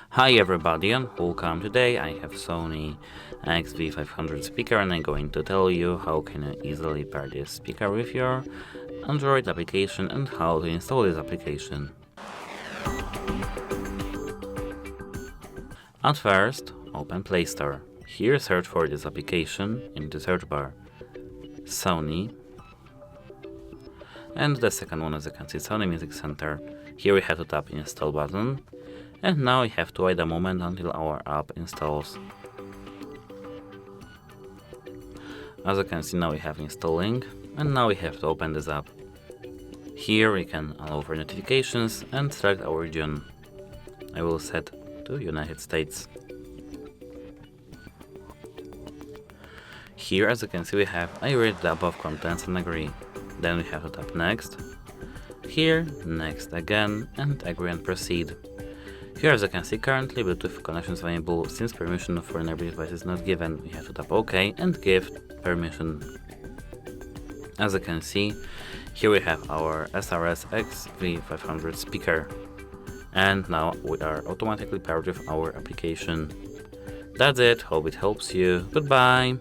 Hi everybody and welcome. Today I have Sony XV500 speaker and I'm going to tell you how can you easily pair this speaker with your Android application and how to install this application. At first, open Play Store. Here search for this application in the search bar. Sony. And the second one, as you can see, Sony Music Center. Here we have to tap install button. And now we have to wait a moment until our app installs. As you can see, now we have installing, and now we have to open this app. Here we can allow for notifications and select our region. I will set to United States. Here, as you can see, we have I read the above contents and agree. Then we have to tap next. Here, next again, and agree and proceed. Here, as you can see, currently Bluetooth connection is available. Since permission for neighbor device is not given, we have to tap OK and give permission. As you can see, here we have our SRS-XV500 speaker. And now we are automatically paired with our application. That's it, hope it helps you. Goodbye!